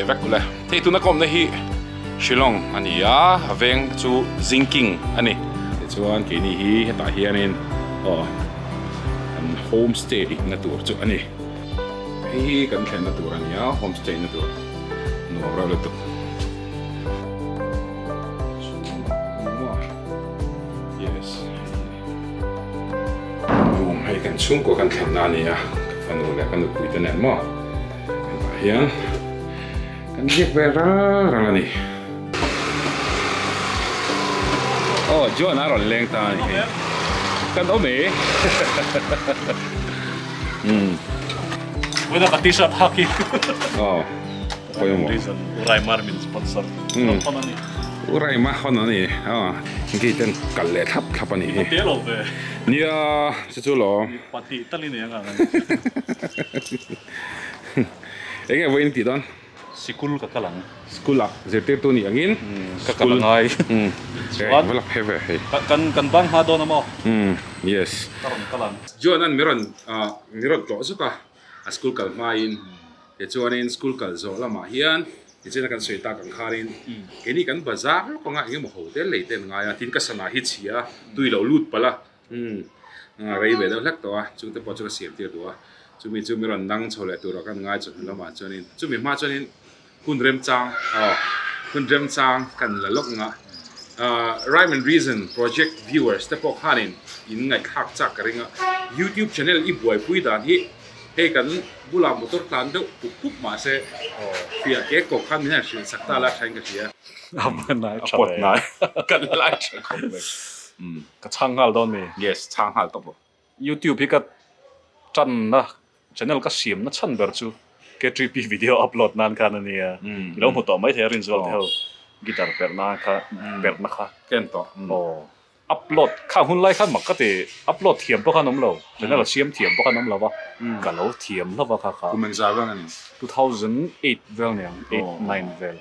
ve vek ule thei tu na kom na hi Shillong ani ya aveng chu Zinking ani chuan ke ni hi heta hianin an homestay na tur chu ani hi kan thlen na tur ani ya homestay na tur no ra le tu yes room hai kan chung ko kan thlen na ni ya kan no le kan pui ta nen mo kan hian kan jek ve ra ni John aron leng ta ni kan ome With a t-shirt hockey. koyo mo Reason Uray Marmin sponsor. Panani. urai ma khon ani ngi ten kalle thap ani Telo be. nia chu lo Pati tali ne nga. enge voin ti don Sikul ka kalang. skula zete tu ni angin Ka kalangai. what wala pheve hey Kan bang ha do na mo. yes Karon kalang. Jonan miron to suka a school kal main ke chuanin school kal zo lama hian ichena kan soita kan kharin keni kan bazar ko nga nge mo hotel leiten nga ya tin ka sana hi chia tuilo lut pala nga rei be do lak to a chu te po chu ka siam ti do a chu miron nang chole tu ro kan nga chu lama chuanin chu mi ma chuanin hunrem chang kan la lok nga Rhyme and Reason project viewers te pok hanin in ngai khak chak ringa YouTube channel i buai pui dan hi he kan bula motor tan do pup ma se pia ke ko khan na shin sakta la thain ka sia Aman na. apot na kan lai cha ko Ka changal don me. yes chang hal to bo YouTube hi ka chan na channel ka sim na chan ber chu ke 3p video upload nan kan ani ya. Lo mo to mai the rin zol theo. Gitar per na kha. ken to Upload ka hun lai khan makate upload thiam po khanom lo channel siam thiam po khanom lo wa ka lo thiam lo wa kha kumen za bang ani 2008 vel ne 8 9 vel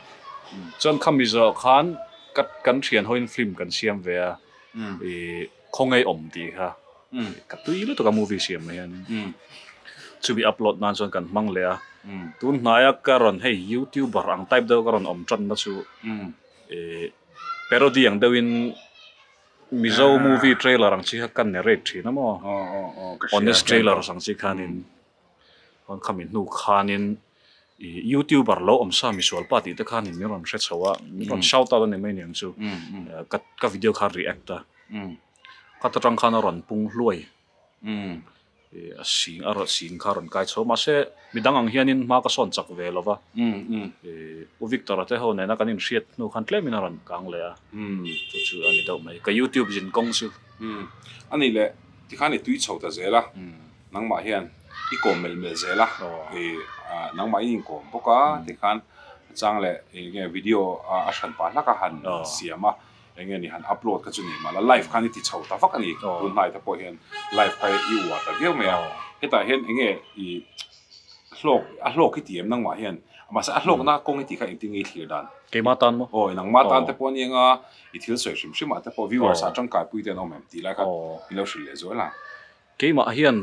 chon khamizo khan kan thian hoin film kan siam ve a khongai om ti kha ka tui lo to ka movie siam me an chu bi upload nan chon kan mang le a tun naya karon hey YouTuber ang type do karon om chan na chu parody ang dawin Mizo movie trailer ang chi kan narrate thi na mo honest trailer sang chi khanin on khamin nu khanin YouTuber lo om sa visual party te khanin mi ron hret chawa mi ron shout out ne mai niang chu ka video kha react ta ka ta tang khana ron pung hluai sing aro sing kharon kai cho ma se midang ang hianin ma ka son chak ve lova u Victor te ho ne na kanin riat nu khan tle minaron kang le a chu ani do mai ka YouTube jin kong su ani le ti khani tui chho ta zela nang ma hian i ko mel zela nang ma in ko boka ti khan chang le nge video a shan pa la ka han siama enge ni han upload ka chuni mala live khani ti chho ta fak ani tun mai ta po hian live kai i wa ta view me heta hian enge i hlok ki tiam nang ma hian ma sa hlok na kong ti kha inting i thlir dan ke ma tan mo oi nang ma tan te po ni nga i thil soi shim ta po viewers a tang kai pui te no mem ti la kha i lo shil le zo la ke ma hian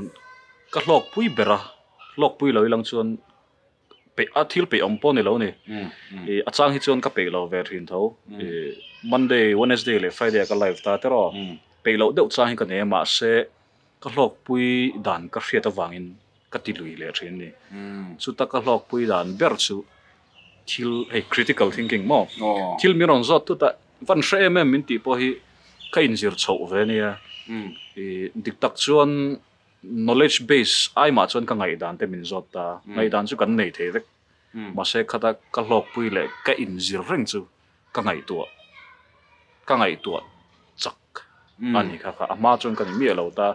ka hlok pui bera hlok pui lo ilang chuan pe athil pe om po ne lo ni achang hi chuan ka pe lo ver hin tho Monday Wednesday le Friday ka live ta te ro pe lo deuh cha hi ka ne ma se ka hlok pui dan ka hriat awangin ka ti lui le thin ni chu ta ka hlok pui dan ber chu thil hey critical thinking mo thil mi ron zot tu ta van hre min ti po hi ka injir chho ve ni a dik tak chuan knowledge base ai ma chuan ka ngai dan te min zot ta ngai dan chu kan nei the vek ma se khata ka hlok pui le ka injir reng chu ka ngai tu chak ani kha ama chuan kan mi lo ta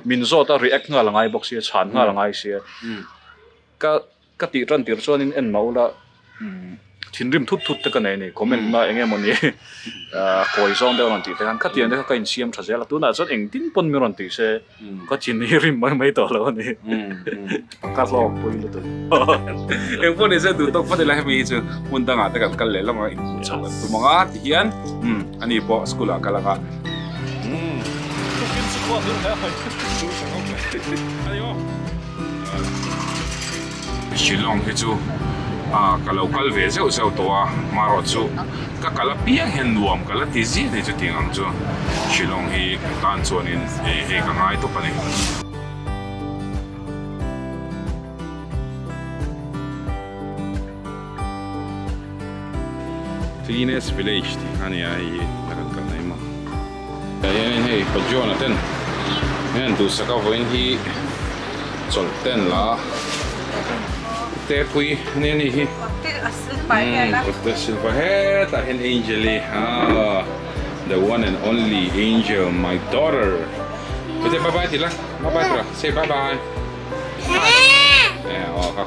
min zot ta react nga langai box sia chan nga langai sia ka ti ran tir chuan in en maula thinrim thut te ka nei ni comment ma enge moni koi zong de ron ti te kan khatian de ka in siam thazela tu na chon eng tin pon mi ron ti se ka chin hi rim mai to lo ni ka lo poi lu to em pon se du tok pa de la mi chu mun da nga ta kan kal le la ma tu mga ti hian ani po school a kala ka Shillong hi chu ka local ve zeu zeu to a maro chu ka kala piang hen nuam kala ti zi nei chu ting ang chu shilong hi tan chuanin he ka ngai to pani Cleanest Village ti hani ai lakan kal nei ma yan hei pajona ten yan du saka voin hi chol ten la te pui ne ni hi the silverhead a hen angel the one and only angel my daughter bye bye ti la bye bye tra say bye bye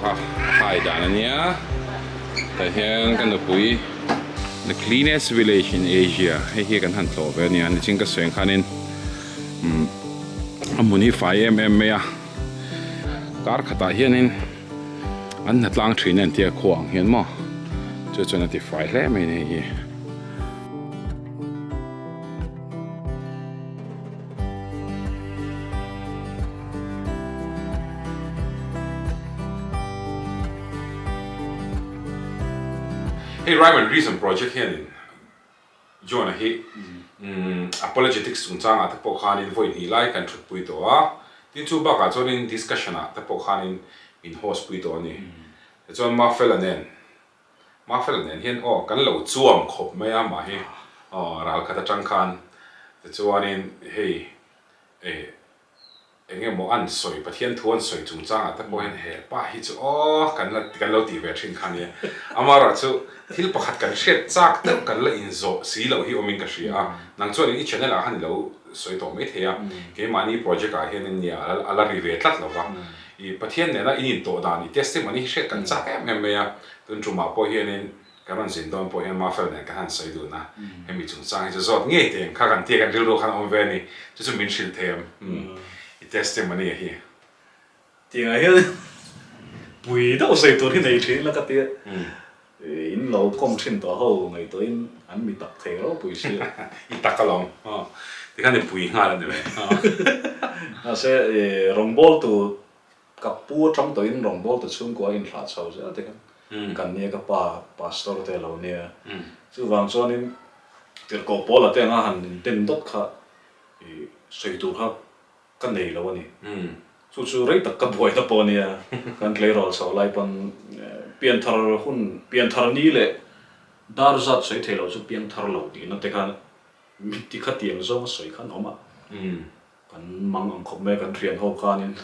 ka hai dan ania ta hian kan pui the cleanest village in Asia hi kan han to ve ni an ching ka sweng khanin amuni 5mm me a kar khata hianin an natlang thin an tia khuang hian mo chu chuna ti fai hle me ni hi Hey Ryman recent project here in Jonah he apologetics tung changa ta po khanin voi ni lai kan thut pui to a tin chu ba ka chonin discussion a ta po khanin in host pui to ni chon ma felanen hian kan lo chuam khop me a ma hi ral kha ta chang khan ta chuanin hey enge mo an soi pathian thuan soi chung changa ta po hen he pa hi chu kan lo ti ve thin khan ye amara chu thil pakhat kan hret chak te kan la in zo si lo hi omin ka hria nang chuan i channel a han lo soi to me thea ke mani project a hian nia ala ri ve tlat lo wa I pathian ne na in to da ni testimony hret kan chak em me ya tun chuma po hian in karon zin don po hian ma fel ne ka han soi du na hemi chung chang hi zo nge te kha kan te kan ril ro khan om ve ni chu min shil them I testimony hi tiếng ấy bùi đâu xây tôi thế này thế là cái tiếng in lâu công trình đó hậu ngày tới anh bị tập thể đó bùi xí in tắc cái lòng thì cái này bùi ngay là được nó sẽ rong bol tu cặp búa trong tới in rong bol tu chung qua in phá sầu sẽ thế kan nia ka pastor te lo nia chu wang chuan in tir ko pola te nga han tin dot kha sei tu kha kan nei lo ani chu rei tak ka buai ta po nia kan klei rol so lai pan pian thar ni le dar zat sei thelo chu pian thar lo ti na te khan mi ti kha tiang zo soi khan oma kan mang ang khop me kan thian ho khanin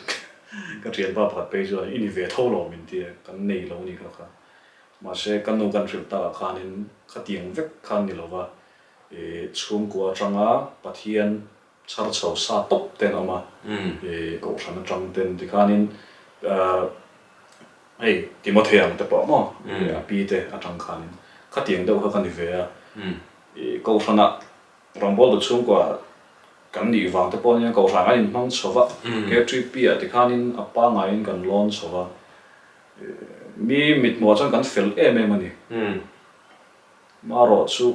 kan thian pa phat pe zo ini ve tho lo min ti kan nei lo ni kha mà sẽ căn nô căn trip ta khanin khát tiếng vek khan ni lova chum kwa changa pathian char chho sa top ten ama ko thana chang ten ti khanin hey Timothy ang te pa mo pi te atang khanin khát tiếng đâu kha kan ni ve ko thana rambol do chum kwa kan ni wang te po nya ko thana in mang chowa ke trip pi ti khanin apa ngain kan lon chowa mi mit mo chang kan fel em ani ma ro chu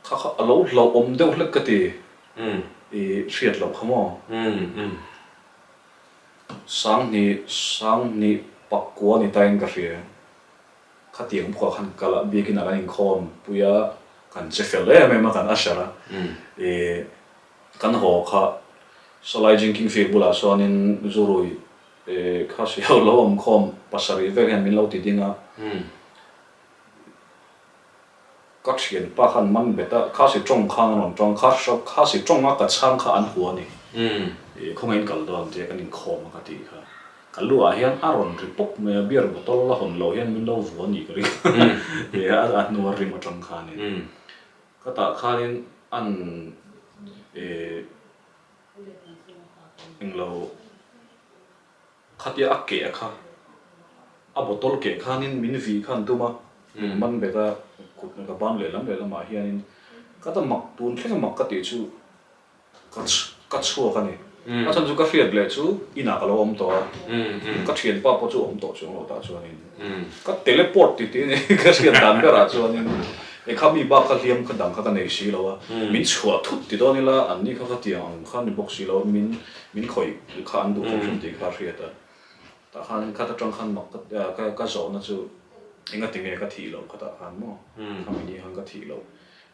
kha alo lo om deuh hlek ka ti riat lo khamo sang ni pakwa ni taing ka ria kha tiang pho khan kala bikin ala in khom puya kan che fel em ma kan ashara kan ho kha solai jingking fe bula so anin zurui khá sĩ hậu lâu ông khom pasari về hiện mình lâu thì dinga các chuyện ba khăn măng beta khá sĩ trong khang lòng trong khá sĩ trong á cả sang khá ăn hùa nè không anh cần đó thì cái mình khom cái gì cả cái lúa hiện aron thì bốc mẹ bia một tô là hòn lâu hiện mình lâu hùa nè cái gì ăn nuôi rim trong khang nè cái ta khá nên ăn anh lâu khát ya ake kha a botol ke khanin min vi khan tuma man beta kut na ban le lam ma hianin ka ta mak tun thlenga mak ka ti chu ka chua ka ni a chan chu ka fiat le chu ina ka lo om to ka thien pa po chu om to chu lo ta chu ani ka teleport ti ni ka sian dan ka ra chu ani e khami ba ka liam ka dang ka nei si lo wa min chua thut ti do ni la an ni kha tiang khan ni box si lo min khoi kha an du khom ti kha riata ta khan ka ta trong khan mak ka zo na chu inga tinge ka thi lo khata kan mo khamini hang ka thi lo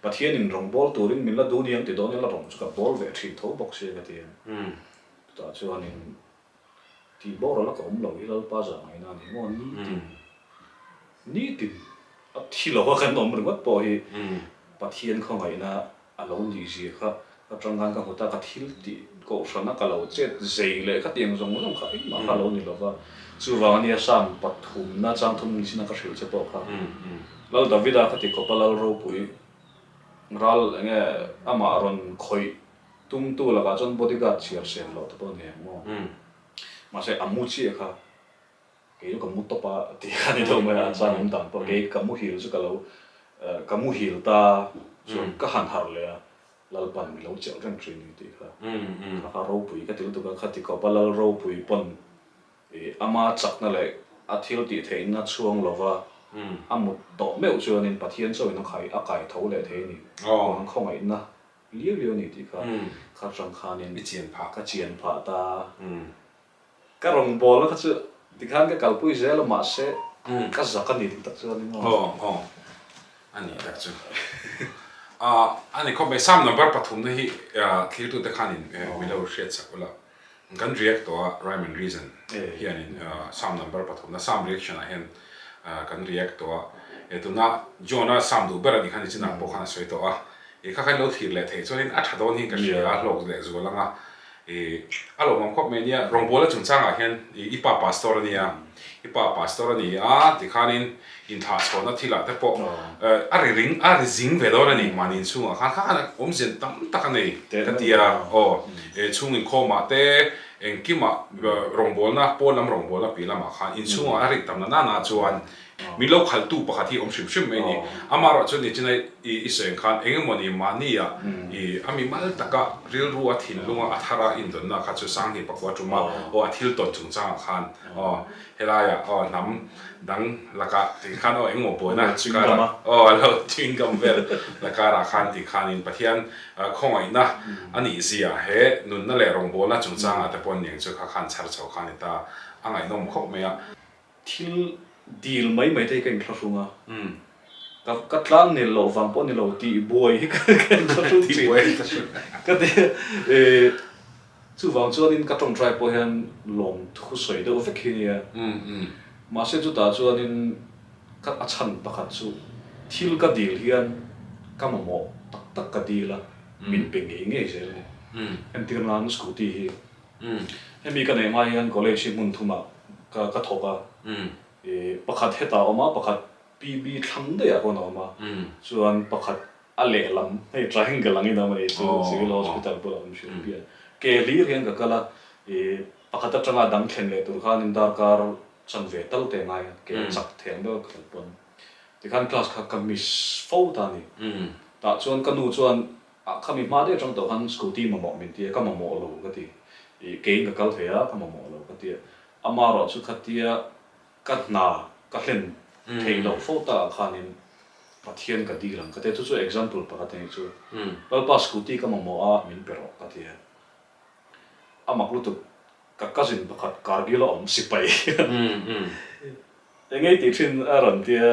pathian in rong bol turin min la du niang ti don la rong chu ka bol ve thi tho box se ka ti ta chuan in ti bor la ka lo i lo pa za mai na ni mo ni ti a thi lo kan nom ri wat po hi pathian kho mai na a lo li ji kha ka tang kan ka hota ka thil ti ko sana ka lo che zei le ka tiang zong zong kha ma ka lo ni lo wa chu wa ni sam pathum na chang thum ni sina ka hril che po kha lo davida ka ti ko pa lo ro pui ral nge ama ron khoi tum tu la ka chon bodyguard chiar sen lo to po ne mo ma se amu chi kha ke ko mu to pa ti kha ni lo ma chang um tam po ke ka mu hil chu ka lo ka mu hil ta chu ka han har le lal pan mi lo chel rang trin ni ti kha ka ro pui ka til tu ka khati ko pa lal ro pui pon ama chak na le a thil ti thein na chuang lova amut to meu chuan in pathian so in khai a kai tho le the ni ang khong ai na liu liu ni ti kha kha chang khan in ka chian pha ta ka rong bol ka chu ti khan ka kal pui zel ma se ka zaka ni tak chuan ni ani tak chu ani ko be sam number pathum na hi thil tu te khanin mi lo shet sakula kan react to rhyme and reason hian in sam number pathum na sam reaction a hen kan react to tu na jona sam du ber ni khan china po khan soi to kha khan lo thir le the chuan a thadon hi ka ria lok le zo langa alo mong khop me nia rong bola chung changa hian ipa pastor nia ipa pastor ni ti khanin in tha chona thila te po a ri zing ve dor ani manin chunga khan om zen tam tak nei ka tia chung in khoma te engkima rong bol na po lam rong bola pi lama khan in chunga a ri tam na chuan mi lo khal tu pakhat hi om shim me ni amaro chu ni chinai I seng khan engemoni mania ami mal taka ril ruwa thin lunga athara in don na kha chu sang hi pakwa tuma a thil ton chung chang khan helaya nam dang laka ti khan engo bo na chikara lo twin gam vel lakara khan ti khan in pathian khongai na ani zia he nun na le rong bo na chung chang ata pon ning chu kha khan char chau khan ta angai nom khop me ya thil deal mai te kan thrasunga ka tlang ni lo wang po ni lo ti boy ka thrasu ti ka de chu wang chuan in ka tong trai po hian long thu soi do fe khinia ma se chu ta chuan in ka a chan pakhat chu thil ka deal hian ka mo tak ka deal a min pe nge zel ni em tir nan scooty hi hemi ka nei mai hian college mun thuma ka thoka pakhat heta oma pakhat PB thang de ya ko no ma chuan pakhat a le lam hei triangle langi na mai chu civil hospital po am shu bia ke li rian ka kala pakhat atanga dang thlen le tur khan in dar kar chan ve tal te ngai ke chak theng do khal pon ti khan class kha kamis fo ta ni ta chuan kanu chuan khami ma de chang to han scooty ma mo min ti ka ma mo lo ka ti ke ka kal thea ka ma mo lo ka ti amaro chu khatia ka na ka hlen thei lo fo ta khanin pathian ka dilang ka te chu example pa ka te chu pal pa scooty ka mo a min pero ka ti amaklu tu ka cousin pakhat kargil om sipai engei ti thin aron tia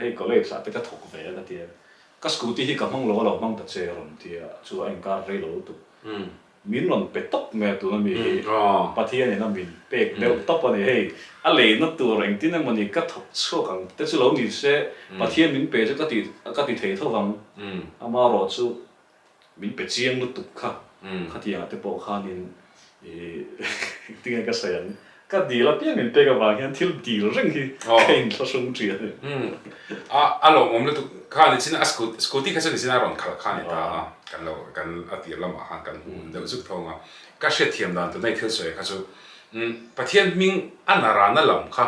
ei college sa te ka thok ve ka ti ka scooty hi ka mang lo mang ta che ron tia chu anh kar re lo tu min lon pe top me tu na mi pathian na min pek de top ani hei a le na tu reng tin na mani ka thok chu kang te chu lo ni se pathian min pe chu ka ti thei tho wang ama ro chu min pe chiang lu tu kha khatia te po khanin tinga ka sayan ka dila pia min pe ka wang hian thil dil reng hi kein thla sung tri alo mom le tu khan china scooty ka chani china ron khan ta kan atir lama han kan de zuk thonga ka she thiam dan tu nei thil soi ka chu pathian ming anara na lam kha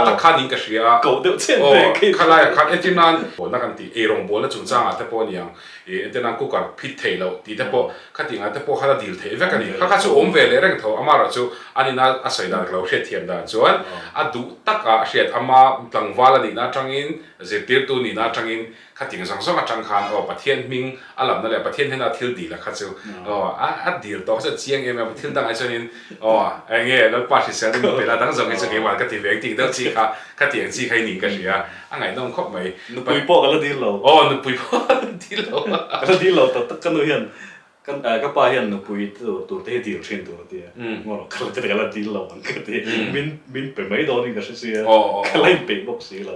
ta khanin ka shia ko de chen te khala kha etinan bo na kan ti e rong bo la chung chang ate po niang etena ku kar phit thei lo ti te po khati nga te po khala dil thei ve kani kha chu om ve le reng tho amara chu anina a soi dan lo she thiam dan chuan a du taka shet ama tlangwala ni na tangin zetir tu ni na tangin ขัดอย่างสองจังคันประเทศมิงอันหลับนั่นแหละประเทศให้เราทิลดีละขัดเจ้าดีต่อจะเชียงเองมาทิลดังไอ้ชนินไอ้เงี้ยแล้วป้าที่เสียดึงไปแล้วทั้งสองไอ้เจ้าวันก็ที่เวงติงต้องจีค่ะขัดอย่างจีใครหนีกันเสียอันไหนต้องครบไหมนึกปุยโป้กันแล้วดีเรานึกปุยโป้ดีเรากันดีเราแต่กันนู่นเห็นกันก็ป้าเห็นนึกปุยตัวเตะดีเทรนตัวเดียงอกันแต่กันแล้วดีเรามันก็ดีมินเป็นไม่โดนนี่ก็เสียกันเล่นเป็นบ็อกซี่เรา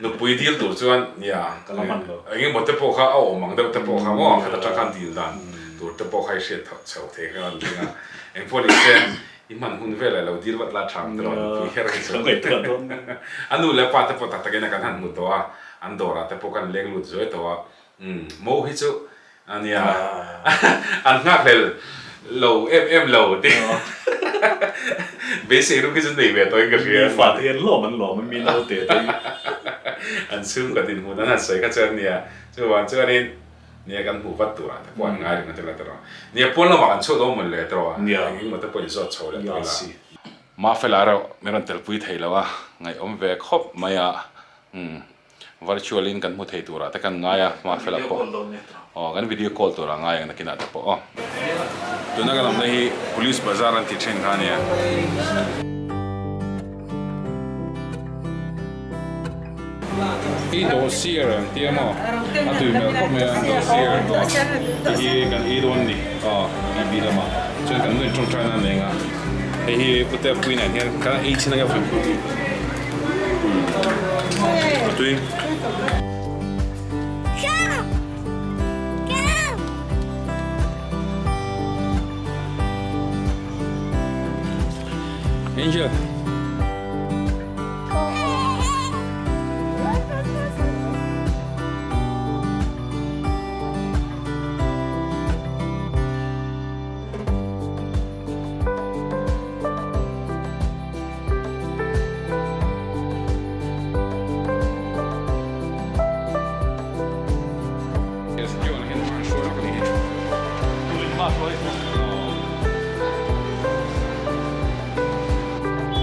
นึกปุยดีตัวส่วนเนี่ยกันละมันเราไอ้เงี้ยหมดแต่พวกเขามังแต่พวกเขาว่าเขาจะจังคันดีดันตัวแต่พวกเขาเสียเฉาเทกันจริงอ่ะเอ็งพอดีเช่นอีมันหุ่นเวลาเราดีวัดลาชังตลอดปีแค่ไรสักอันนู้นแล้วป้าแต่พอตัดตะเกียงกันหันมุดตัวอันโดราแต่พวกกันเลี้ยงลุดสวยตัวโมหิจุอันเนี้ยอันงักเลยโลโลดิเบสิกรู้กี่จุดไหนเว้ยตัวเองก็เสียฝาเทียนหล่อมันมีโลเตะอันซึ่งกับดินหูนั้นสวยก็เจอเนี่ยเจอวันเจอเนี่ยกันหูปัดตัวแต่ปวดง่ายเลยมันจะละตัวเนี่ยปวดเราวันชั่วโมงมันเลยตัวเนี่ยยิ่งมันจะปวดจะโชว์เลยตัวละมาเฟลาเราไม่รันเตลปุยไทยแล้ววะไงเวครบมาvirtual in kan mu thei tura ta kan ngaya ma fela po kan video call tura ngaya na kinata po tuna kan amna hi police bazar an ti chen khania i dossier an ti mo atu me ko me an dossier hi kan i don ni i bi la ma chen kan no chung chana nenga hi putte puina ni kan i china ga fu atu Angel.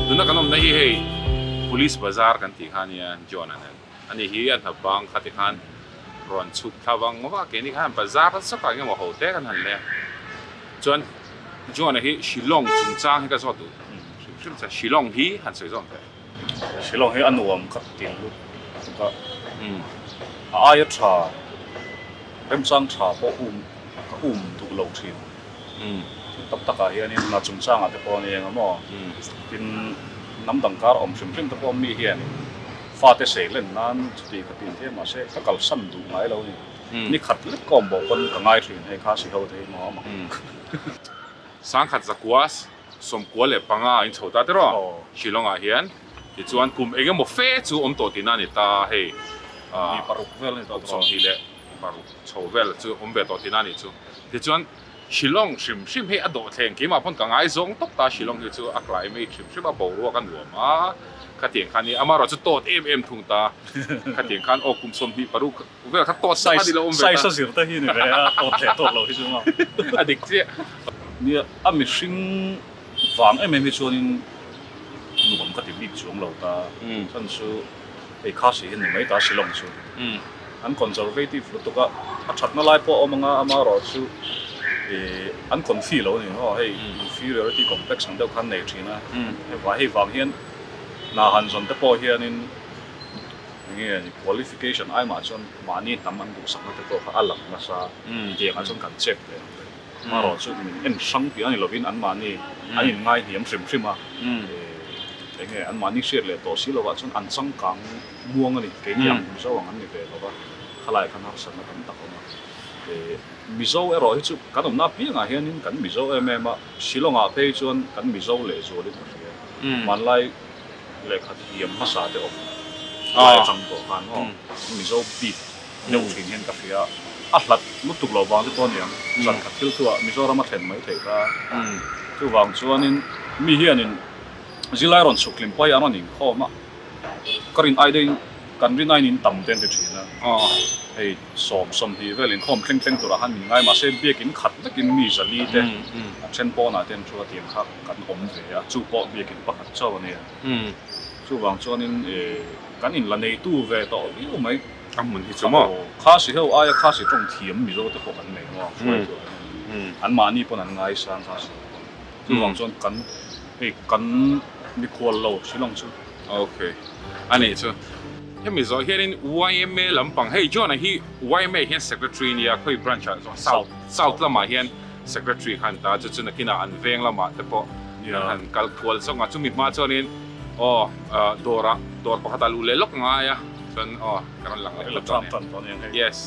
Tuna kanom nahi hey police bazar kan ti khania John ani hi an habang khati khan ron chuk thawang wa ke ni khan bazar sa ka nge mo hote kan han le John hi Shillong chungchang hi ka so tu sim sa Shillong hi han sei zon te Shillong hi anuam khat tin lu ka ai tha rem sang tha po tu lo thin tập tất cả hiện nay là chúng sang ở đây có nhiều mà tin nắm đằng cá om sim sim tập om mi hiện pha thế sẽ lên nan thì cái tiền thế mà sẽ các cái sân đủ ngay lâu này ní khát lít còn bộ con cả ngày thuyền hay khá sĩ hậu thế mà sang khát giặc quá sôm quá lệ bằng anh chầu ta thế rồi chỉ lo ngài hiện thì chuan cùng anh một phê chú om tổ tiền này ta hay đi paru vel này tổ song hi lệ paru chầu vel chú om về tổ tiền này chú thì chuan Shillong sim he ado theng ki ma phon ka ngai zong tok ta Shillong hi chu aklai me sim a bo ro kan ru ma khatien khan ni amaro chu tot em thung ta khatien khan o kum som hi paru vel khat tot sa di lo om sai sa sir ta hi ni ve tot le tot lo hi chu ma adik che ni a mi sing wang em hi chu nin nuam ka ti bi chung lo ta chan chu ei kha si hin mai ta Shillong chu an conservative lu to ka a that na lai po omanga amaro chu an kon fi lo ni ho hey inferiority complex ang deuh khan nei thina hei wang hian na han zon te po hian in nge ni qualification ai ma chon mani tam an du sak te po kha alam na sa tiang an chon kan check le ma ro chu min en sang pi ani lovin an mani ani ngai hiam sim a nge an mani share le to si lo wa chon an chang kang muang ani ke yang so wang an ni ve lo ba khalai khan har san na tam tak ma mizo ero hi chu kan om na pi nga hianin kan mizo ma Shillong a phei chuan kan mizo le zo le thia man lai le khat hiam ma sa te om lai chang to kan ho mizo pi no thin hian ka phia a hlat lu tuk lo wang te ton yang san khat thil thua mizo rama then mai thei ka chu wang chuanin mi hianin zilai ron suklim pai an ning kho ma karin ai dei kan ri nai nin tam ten te thina hey som hi velin khom thleng tura han ngai ma se biakin khat takin mi zali te chen po na ten thua tiang kha kan om ve a chu po biakin pakhat chaw ne chu wang chuanin kan in la nei tu ve to li mai mun hi chamo kha si ho aya kha si tong thiam mi zo te ko kan nei mo an ma ni pon an ngai sang kha si chu wang chon kan mi khol lo silong chu okay ani chu hemi zo hian YMA lampang hei John hi YMA hian secretary ni a khoi branch zo south lama hian secretary khan ta chu chuna kina an veng lama te po han kal khol zonga chumi ma chonin dor pakhata lu le lok nga ya chon karon lang le tan yes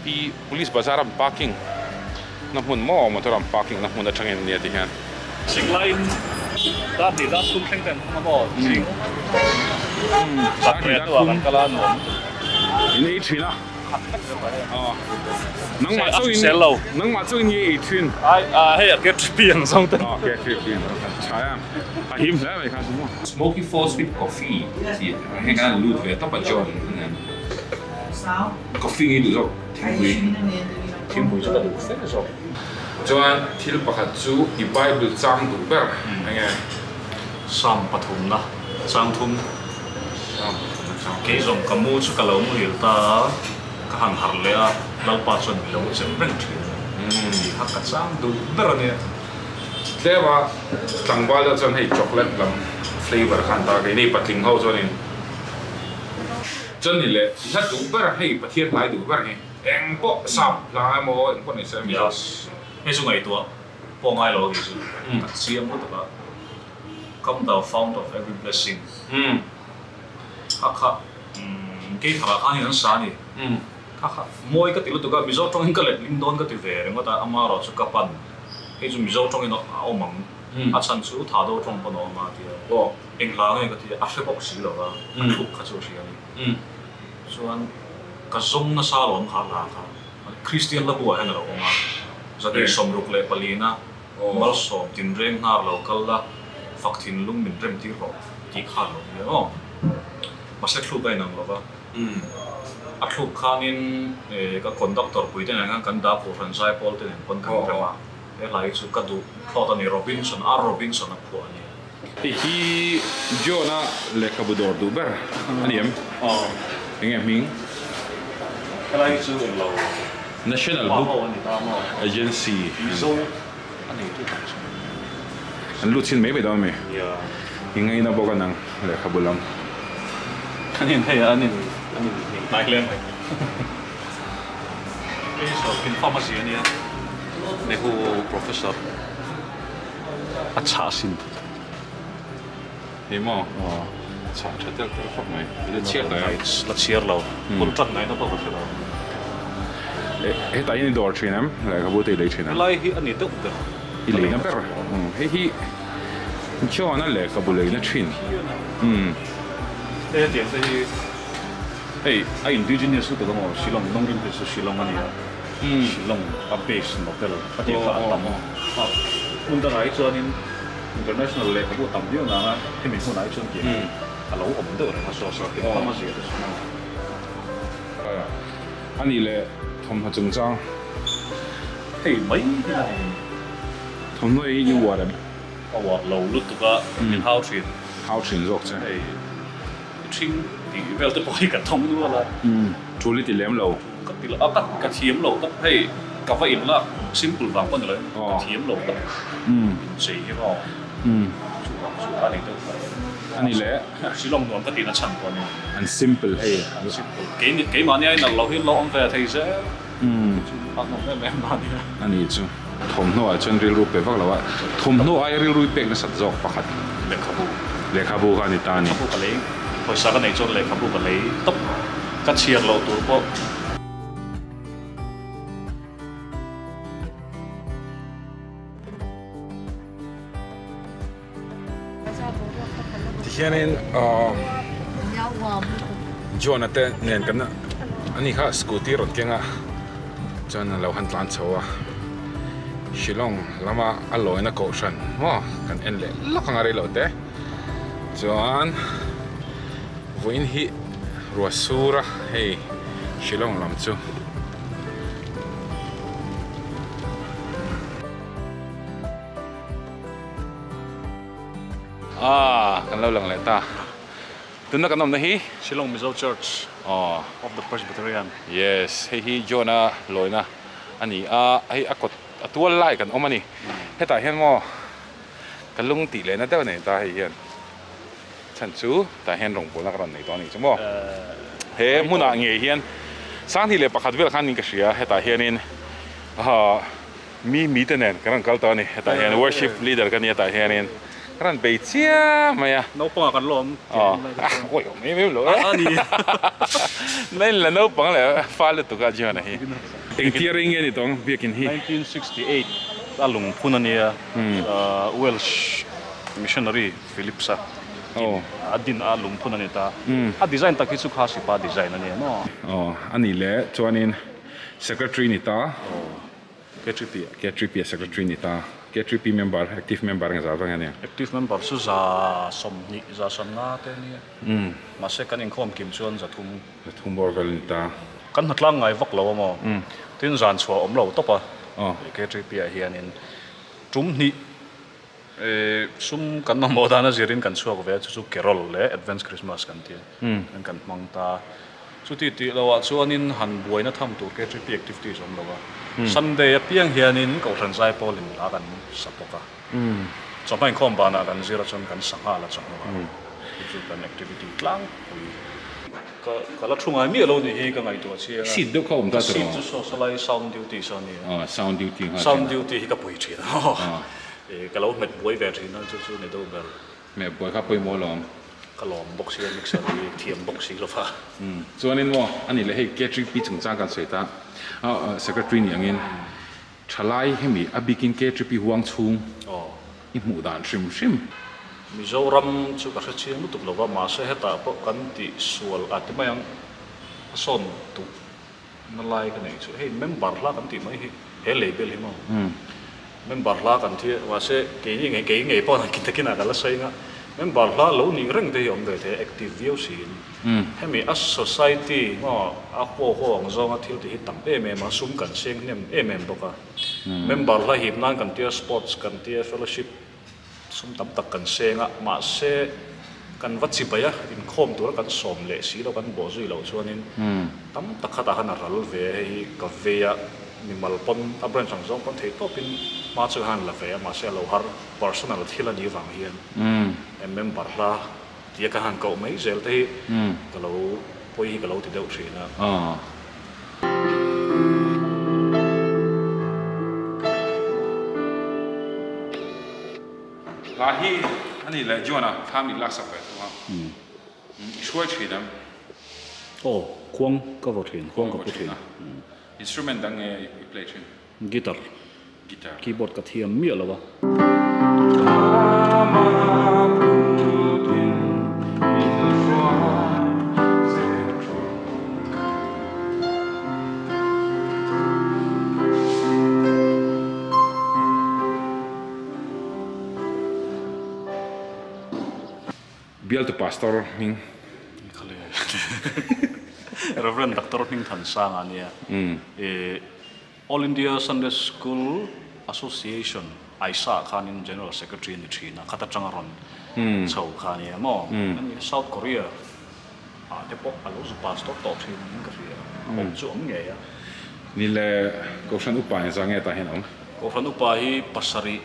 pi police bazaar parking na mun mo motor parking na mun atangin ni ati hian singlai da ti da tum theng ten ma bo sing sa re to kan kala no ini thina nang ma chu ni thin hey get piang song ten okay thin chaya him la mai kha sumo Smoky Falls with coffee. Thì hay cái lụt về tóc bạch tròn. Coffee nghĩ được rồi. thiên bùi cho được phết rồi cho anh thil pakhat chu I Bible chang du ber nghe sam pathum na chang thum ke zong kamu chu kalo mu hil ta ka hang har le a lalpa chon lo chen reng thi ha ka chang du ber ne Leva tangwal da chon hei chocolate lam flavor khan ta ke nei patling ho chonin chon ni le la du ber hei pathian lai du ber he eng po sap la mo eng po nei se mi yes he chu ngai to po ngai lo hi chu siam mo ta come thou fount of every blessing kha ke thara khan yan sa ni kha moi ka tilu to ga mizo tong ka le lim don ka ti ve ngo ta ama ro chu ka pan he chu mizo tong ino a mang a chan chu tha do tong pa no ma ti eng la ngai ka ti a hre bok si lo ga thu kha chu si ani chuan ka zong na sa lom kha la kha Christian la bu ha na ro ma za de som ruk le palina mal som tin reng na local la fak thin lung min rem ti ro ki kha lo yo ma se thlu bai nang lo ba a thlu khanin ka conductor pui te na kan da po ran sai pol te nen kon kan rema e lai chu ka du thot ani Robinson a phu ani hi Jona le kabudor du ber aniam enge ming ka lai chu en lo National ba Book ho ani ta mo Agency so ani tu ta chu an lu chin me be da me ya ingai na boga nang le kabulam kanin he ani nai len so in pharmacy ani ne hu professor a cha sin Hemo cha thatel ter fok mai le chiat da la chiar lo pul tlat nai na to ba lo he ta in dor thinam le kabu te le thinam lai hi ani te uk I le na per he Jona le kabu le na thin e tiang te hey a indigenous to mo Shillong nongrin pe su Shillong ani Shillong a base no tel a ti fa tam mun da ngai chuan in international le kabu tam dio na he mi hu nai chuan ki a lo om de ha so so ke pa ma ji de ani le thom ha chung chang hey mai thom noi ni wara a wa lo lut to ka in how treat how thin rok cha hey thing ti vel te poi ka thong nu la truly ti lem lo ka ti la ka thiam lo ka hey ka va in la simple wang pon le ka thiam lo ka sei hi ba chu ani to ani le Shillong nuam ka ti na chang ko ni and simple hey simple ke ma ni ai na lo hi lo on ve thei se a no me ma ni ani chu thom no a chen ril ru pe vak lawa thom no ai ril ru pe na sat jok pakhat le khabu ka ni ta ni kabu ka le poi sa ka nei chon le kabu ka le top ka chiar lo tur po hianin Jonathan nen kana ani kha scooty ron kenga chana lo han tlan chawa Shillong lama aloina ko shan wa kan en le lokanga re lo te chuan voin hi ruasura hey Shillong lam chu kan lo lang le ta tun na kanom na hi Shillong Mizo Church of the Presbyterian yes hi Jonah loina ani hi akot atual lai kan omani heta hian mo kalung ti le na daw nei ta hi hian chan chu ta hian rong pula karon nei to ni chumo he muna nge hian sang thi le pakhat vel khan ni ka sia heta hian in mi tenen karan kal to ni heta hian worship leader kan heta hian in karan be chia maya no pa kan lom oi me lo ani nei la no pang le fa le tu ka jona hi eng tiering ni tong biakin hi 1968 alung punania Welsh missionary Philipsa adin alung punani ta a design ta kichu khasi pa design ani no ani le chuanin secretary ni ta K3P secretary ni ta K3P member active member nga zawang ani active member su za somni za somna te ni ma se kan in khom kim chuan za thum borvel ni ta kan hatlang ngai vak lo mo tin zan chua om lo to pa K3P hianin tum ni sum kan ma modana zirin kan chuak ve chu carol le advance Christmas kan ti kan mang ta chu ti lawa chuanin han buaina tham tur K3P activities om lawa Sunday piang hianin ko than sai polin la kan sapoka chomai khom bana kan zira chon kan sanga la chong chu kan activity tlang ka la thungai mi lo ni hi ka ngai to chi sit do khom ta sit chu socialize sound duty so ni sound duty hi ka pui thi ka lo met boi ve thi na chu ne do ber me boi ka poi mo lom ka lom boxi mixer thiam boxi lo fa chuanin mo ani le hei K3P chung chang kan sei ta secretary ni angin thalai hemi abikin K3P huang chung I mu dan shim Mizoram chu ka chi mu tuk lova ma se heta po kan ti sual at mayang son tu na lai ka nei chu hey member la kan ti mai hi he label hi mo member la kan thi wa se ke nge po na kitakina dala sai nga member la lo ni reng de yom de the active view sin hemi as society mo a ho ang zonga thil ti tam me ma sum kan seng nem em boka member la hip nan kan ti sports kan ti fellowship sum tam tak kan senga ma se kan vachi baya in khom tur kan som le si lo kan bo zui lo chuanin tam tak khata han ral ve hi ka veya ni malpon abran sang zong pon thei topin ma chu han la ve ma se lo har personal thila ni wang hian member la tia ka han ko mai zel te ka lo poi ka lo ti deuh thina lahi ani le Jonah family laksa pe wa shoi chidam kwang ka vo thin kwang ka pu thin instrument dang e play chin guitar keyboard ka thiam mi lawa bial to pastor ming Reverend Dr. Ning Than Sang ania All India Sunday School Association Aisa Khanin General Secretary ni China khata changaron chau khania mo South Korea depo alo su pastor to thin ka ria om chu om nge ya ni le ko san upa zange ta henom ko fran upa hi pasari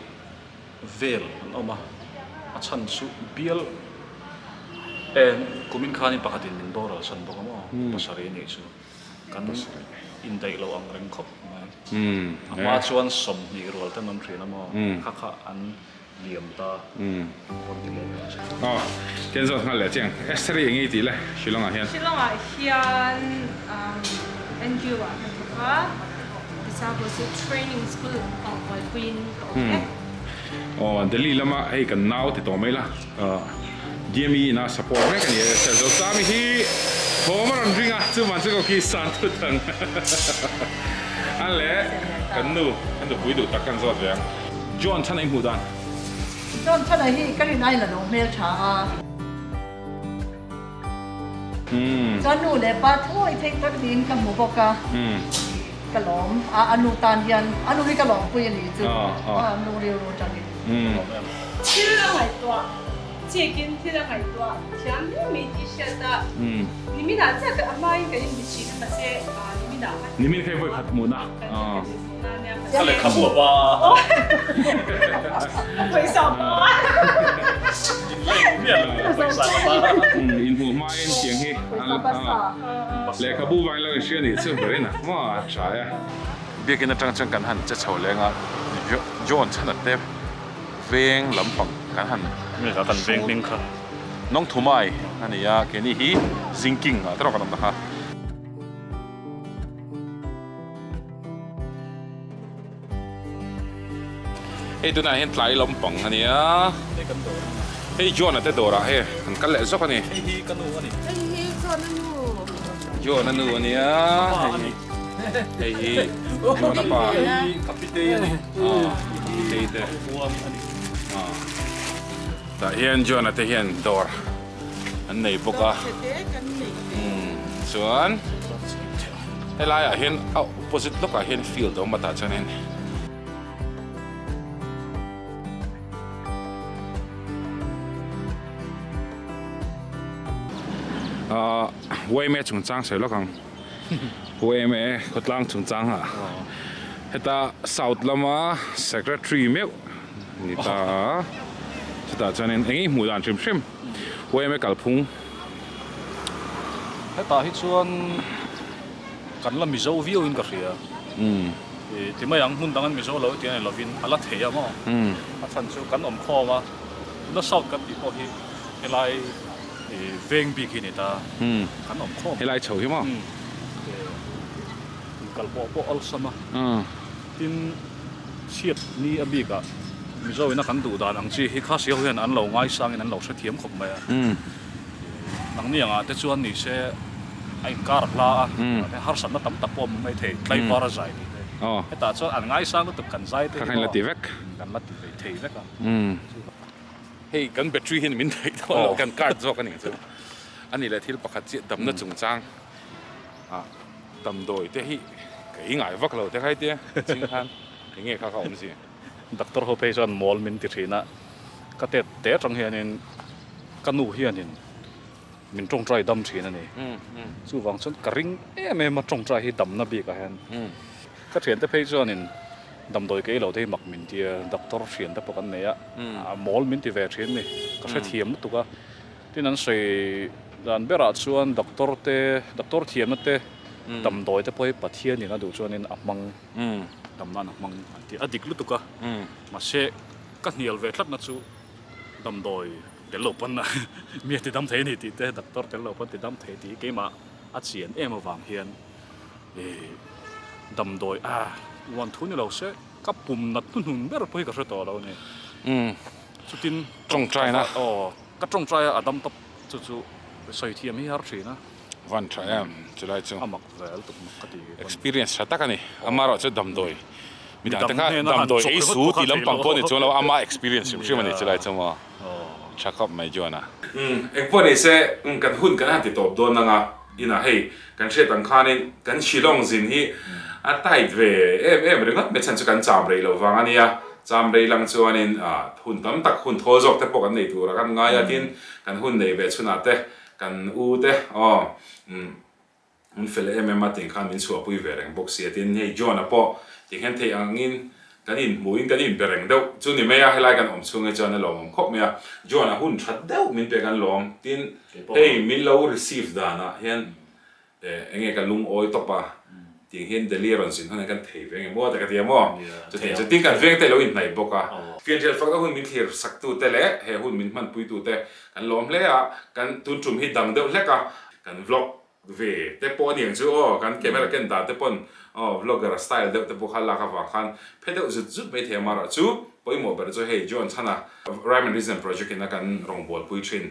vel oma achan su bial kumin khani pakatin min bora san boko mo pasari ni chu kan in dai lo ang reng khop ma chuan som ni rol ta nam thina mo kha an liam ta kon ti le ken zo ngal le chang estri ngi ti le shilong a hian NGO ka discipleship training school of Queen Delhi lama ai kan naw ti to mai la DME na support me kan ye se zo sami hi homer an ringa chu man chu ki san tu tang ale kan nu pui du ta kan zo ya John chan ai mu dan John chan ai hi kan nai la no mel cha John nu le pa thoi thek tak din kam mu boka ka lom anu tan hian anu ri ka lom pui ni chu anu ri ro chang ni Chilong ai to 最近听到很多，前面没记下的，嗯，你们哪这个阿妈应该你去那些啊，你们哪？你们可以会ขัดหมุนอ่ะอ๋อ ก็ เลยขับหัวว่า 为什么？ เนี่ยภาษาบ้า อินหูมาเอ็นเสียงเฮเลยขบูวันเราเชื่อนี่เชื่อไปเลยนะว่าใช่เบียกินจังกันหันจะเฉาแรงอ่ะย้อนขนาดเต็มเวงลำปังกันหัน ไม่ใช่กันเร่งนิ่งค่ะ น้องทุ่มไออันนี้แค่นี้ฮีซิงกิ้งอ่ะตลอดกันนะคะเฮ้ยตัวนั้นเห็นไหลลำปังอันนี้อ่ะ ได้กันโดน เฮ้ยย้อนอ่ะแต่โดราเฮ้ยมันกันแหละสักอันนี้ ไอ้ที่กันโดนนี่ ไอ้นี่ก็นั่นอยู่ ย้อนนั่นนู่นอันนี้อ่ะเฮ้ยย้อนอ่ะป่ะ ขับพี่เต้นี่ อ่าเฮ้ยเต้ หัวอันนี้ แต่เฮียนจวนแต่เฮียนดอร์อันไหนพวกอ่ะ เจ๊กันหนี ส่วนไอ้ลายอ่ะเห็นเอา opposite ลูกอ่ะเห็น field ออกมาตัดจังนั้นเว้ยแม่จงจังใส่ลูกกังเว้ยแม่ก็ตั้งจงจังอ่ะเฮต้า South ละมา secretary เมียวนี่ตาจะตัดจังนั้นเอ้ยหมู่ด่านชิมเว้ยแม่กัลพุง ให้ตาให้ชวนกันละมิโซวิวอินกับเสียที่ไม่ยังหุ่นตั้งกันมิโซเราที่ไหนเราวินอะไรเทียมั้งอาจารย์ชวนกันอมคอมาแล้วสอบกันที่พอที่อะไรเวงบีกินี่ตากันอมคอ ให้ไล่เฉาใช่ไหม กันพออัลซัมที่เชียดนี่อบีกะมิโซวินกันดูดานังจีให้ข้าเสียเห็นอันเราง่ายสังอันเราเสียมขบไหมนังนี่ยังอ่ะแต่ชวนนี่เช่ไอ้การ์ลาแต่ฮาร์สันน่ะตั้มตะปอมไม่เท่ไล่ฟาร์ใจนี่ไอ้ตาชวนอันง่ายสังก็ตุกันใจเท่ ข้างละตีเวก กันละตีเท่เวกอ่ะ เฮ้ยกันแบตเตอรี่เห็นมินได้ตัวกันการ์ดจอกันอย่างเงี้ยอันนี้แหละที่เราประกาศดำน่าจงจังดำโดยแต่ที่ก็ยิ่งง่ายวักเราแต่ใครเตี้ยจริงฮันอย่างเงี้ยเขาอมสิ ดักตอร์เขาไปชวนมอลมินติรีนะก็แต่จังเฮียนินกันนูเฮียนินมินจงใจดำทีนั่นเองสู้วังชนกระริงแม่มาจงใจให้ดำนับบีกันเห็นก็เทียนแต่ไปชวนนินดำโดยเกเราได้หมักมินเดียดักตอร์เทียนแต่ปกันเนี่ยมอลมินติเวทีนี่ก็ใช้เทียมตุกะที่นั้นใส่ด้านเบราชวนดักตอร์เทียมนั่นเตดำโดยแต่ไปปัทเทียนนี่นะดูชวนนินอับมังดำนั้นอับมังที่อดีตลุตุกะมาเชก็เหนียวเวทลับนั่นสู้ดำโดยเดี๋ยวหลบปันนะมีติดดำเทนี่ติดแต่ดักตอร์เดี๋ยวหลบปันติดดำเทติเกี่ยมาอัดเสียนมาวางเฮียนดำโดยวันทุนนี่เราเช่กับปุ่มนัดทุนหุ่นเมื่อเราไปกับเราเราเนี่ยสุดที่จงใจนะก็จงใจดำตับจู่ๆใส่เทียมให้ฮาร์ชีนะวันใช่จะได้จัง มักเวลตุกมักดี experience ชัดกันนี่อามาเราจะดำโดยมีแต่ถ้าดำโดยไอ้สูที่ลำปังปนนี่จงเราอามา experience ใช่ไหมนี่จะได้จังว่าชักกับไม่จวนนะเอ็กพวกนี้เซ่กันหุ่นกันหันติดตบโดนนังอ่ะอินะเฮ้กันเชื่อตังคานี่กันชิลองสินที่ใต้เวเรื่องนั้นไม่ใช่จะกันจามเลยหรอกฟังอันนี้จามเลยหลังจากนั้นหุ่นตั้มตักหุ่นทอจอกแต่พวกกันในตัวกันง่ายกินกันหุ่นในเวชนาเตกันอูเตมันเฟลมาติงขันมินสัวปุยเวรงบอกเสียตินให้จวนอ่ะพอที่เห็นที่อังอินกันอินมูอินกันอินเบรงเดาจุนี่ไม่อยากให้ไล่กันอมช่วงจวนในหลอมครบไม่จวนอ่ะหุ่นชัดเดามินเป็นกันหลอมตินเฮ้ยมินเรา receive ดานะเห็นเงี้ยกันลุงโอยตบอ่ะที่เห็นเดลีรอนสินเท่านั้นกันเทเวงมั่วแต่กันเดียมั่วจะติ้งกันเวงแต่เราอินไหนบอกอ่ะเพียงแต่ฟังก็หุ่นมินเทียร์สักตัวแต่เละเฮ้หุ่นมินมันปุยตัวแต่กันหลอมเละอ่ะกันตุนจุ่มให้ดังเดาเล็กอ่ะกันวล็อกเวแต่ปอนอย่างจู่กันแคมเมรากันตาแต่ปอนวล็อกเกอร์สไตล์เดาแต่พวกเขาลากฟังคันเพื่อเดาจุดไม่เทียมาระจู่ไปหมดไปจู่เฮ้จวนชนะ Rhyme and Reason Project นั่นกันรองบอลปุยชิน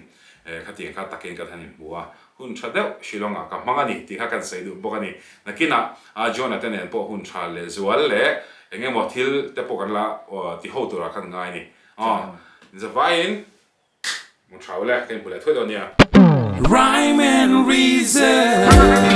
ขัดยังขัดตะเกียงกันทันบัวหุ่นชาเดาชิลองกับมังอันนี้ที่เขากันใส่ดูบอกอันนี้นักกินจวนแต่เนี่ยพวกหุ่นชาเลสวัลเล่ยังไงหมดทิลแต่พวกกันละที่หัวตัวกันง่ายนี่จะไปอินมันชาเล่กันพูดเลยทั่วตัวเนี่ย Rhyme and Reason